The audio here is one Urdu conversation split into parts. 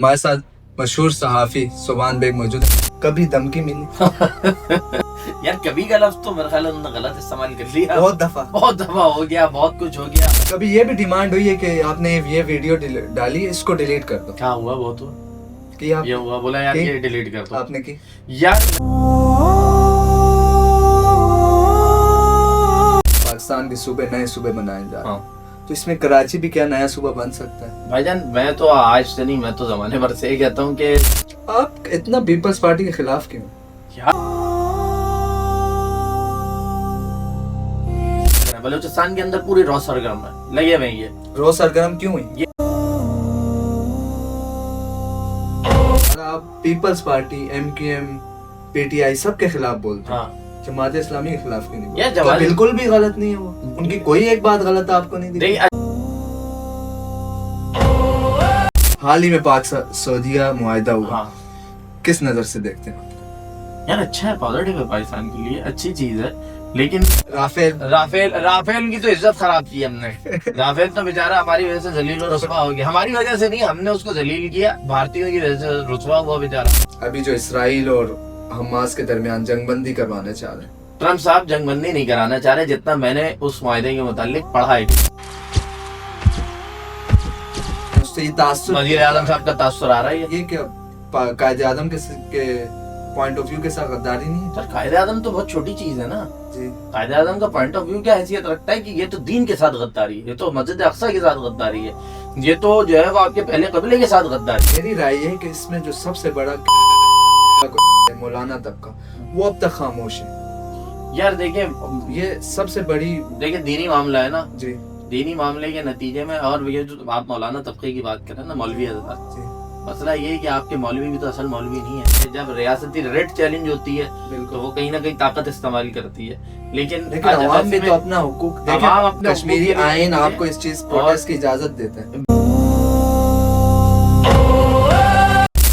ہمارے ساتھ مشہور صحافی سبحان بیگ موجود ہے. کبھی دھمکی ملی؟ یار کبھی کا لفظ تو میرے خیال انہوں نے غلط استعمال کر لیا. بہت دفعہ ہو گیا, بہت کچھ ہو گیا. کبھی یہ بھی ڈیمانڈ ہوئی ہے کہ آپ نے یہ ویڈیو ڈالی ہے, اس کو ڈیلیٹ کر دو. کیا ہوا؟ بہت ہوا. کیا یہ ہوا, بولا یار یہ ڈیلیٹ کر دو. آپ نے کی یار پاکستان کے صوبے نئے صوبے بنائے جا رہے ہاں, تو اس میں کراچی بھی کیا نیا صوبہ بن سکتا ہے؟ بھائی جان میں تو آج سے نہیں, میں تو زمانے بھر سے ہی کہتا ہوں کہ آپ اتنا پیپلز پارٹی کے خلاف کیوں؟ بلوچستان کے اندر پوری رو سرگرم ہے, لگے ہوئے ہیں. یہ رو سرگرم کیوں ہوئی؟ آپ Peoples Party, M Q M, P T I سب کے خلاف بولتے ہیں, جماعت اسلامی کے خلاف کیوں نہیں بولتے؟ تو بالکل بھی غلط نہیں ہے وہ, ان کی کوئی ایک بات غلط آپ کو نہیں دی. حال ہی میں پاک سعودیہ معاہدہ ہوا, کس نظر سے دیکھتے ہیں؟ یار اچھا ہے, پازیٹیو ہے پاکستان کے لیے, اچھی چیز ہے. لیکن رافیل کی تو عزت خراب کی ہم نے. رافیل تو بیچارہ ہماری وجہ سے ذلیل و رسوا ہو گیا. ہماری وجہ سے نہیں, ہم نے اس کو ذلیل کیا, بھارتیوں کی وجہ سے رسوا ہوا بیچارہ. ابھی جو اسرائیل اور حماس کے درمیان جنگ بندی کروانا چاہ رہے ہیں, ٹرمپ صاحب جنگ بندی نہیں کرانا چاہ رہے, جتنا میں نے اس معاہدے کے متعلق پڑھا ہے. اس سے یہ تاثر, وزیر اعظم صاحب کا تاثر آ رہا ہے. یہ کہ قائد اعظم کے پوائنٹ آف ویو کے ساتھ غداری نہیں ہے. قائد اعظم تو بہت چھوٹی چیز ہے نا. جی, قائد اعظم کا پوائنٹ آف ویو کیا حیثیت رکھتا ہے کہ یہ تو دین کے ساتھ غداری ہے, یہ تو مسجد اقصی کے ساتھ غداری ہے, یہ تو جو ہے وہ آپ کے پہلے قبیلے کے ساتھ غداری ہے. میری رائے یہ ہے کہ اس میں جو سب سے بڑا مولانا طبقہ, وہ اب تک خاموش ہے. یار دیکھیں, یہ سب سے بڑی دینی معاملہ ہے نا. جی, دینی معاملے کے نتیجے میں, اور یہ جو آپ مولانا طبقے کی بات کریں نا, مولوی حضرات, جی, مسئلہ یہ ہے کہ آپ کے مولوی بھی تو اصل مولوی نہیں ہے. جب ریاستی ریٹ چیلنج ہوتی ہے تو وہ کہیں نہ کہیں طاقت استعمال کرتی ہے. لیکن عوام بھی تو اپنا حقوق دیکھیں, کشمیری آئین آپ کو اس چیز پروٹیسٹ کی اجازت دیتا ہے.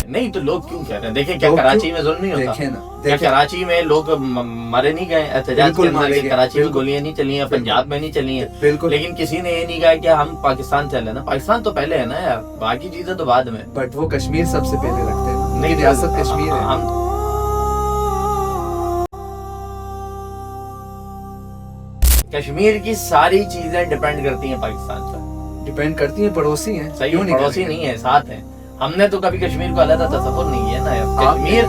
نہیں تو لوگ کیوں کہہ رہے ہیں؟ دیکھیں کیا کراچی میں ظلم نہیں ہوتا؟ کیا کراچی میں لوگ مرے نہیں گئے احتجاج کے اندر؟ کراچی میں گولیاں نہیں چلی ہیں, پنجاب میں نہیں چلی ہیں, لیکن کسی نے یہ نہیں کہا کہ ہم پاکستان چلے نا. پاکستان تو پہلے ہے نا یار, باقی چیزیں تو بعد میں. بٹ وہ کشمیر سب سے پہلے رکھتے ہیں. نہیں, ریاست کشمیر ہے. کشمیر کی ساری چیزیں ڈیپینڈ کرتی ہیں پاکستان پر. ڈیپینڈ کرتی ہیں, پڑوسی ہیں. صحیح, پڑوسی نہیں ہے, ساتھ ہیں. ہم نے تو کبھی کشمیر کو علیحدہ تصور نہیں کیا نا. کشمیر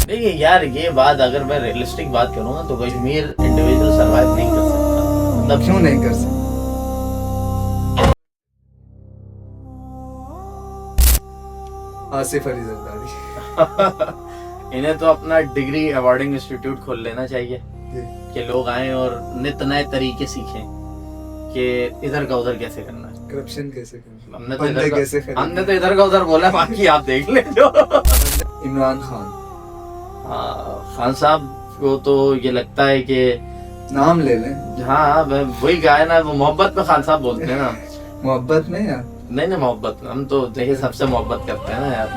دیکھیے یار, یہ بات اگر میں ریئلسٹک بات کروں نا تو کشمیر انڈیویجول سروائیو نہیں کر سکتا. مطلب کیوں نہیں کر سکتا؟ آصف علی زرداری انہیں تو اپنا ڈگری ایوارڈنگ انسٹیٹیوٹ کھول لینا چاہیے کہ لوگ آئیں اور نت نئے طریقے سیکھیں کہ ادھر کا ادھر کیسے کرنا ہے, کرپشن کیسے کرنا, ہم نے تو ادھر کا ادھر بولا, باقی آپ دیکھ لیں. جو عمران خان, خان صاحب کو تو یہ لگتا ہے کہ نام لے لیں. ہاں وہی گائے نا, وہ محبت میں خان صاحب بولتے ہیں نا. محبت میں یا نہیں, محبت میں ہم تو دیکھیں سب سے محبت کرتے ہیں نا یار.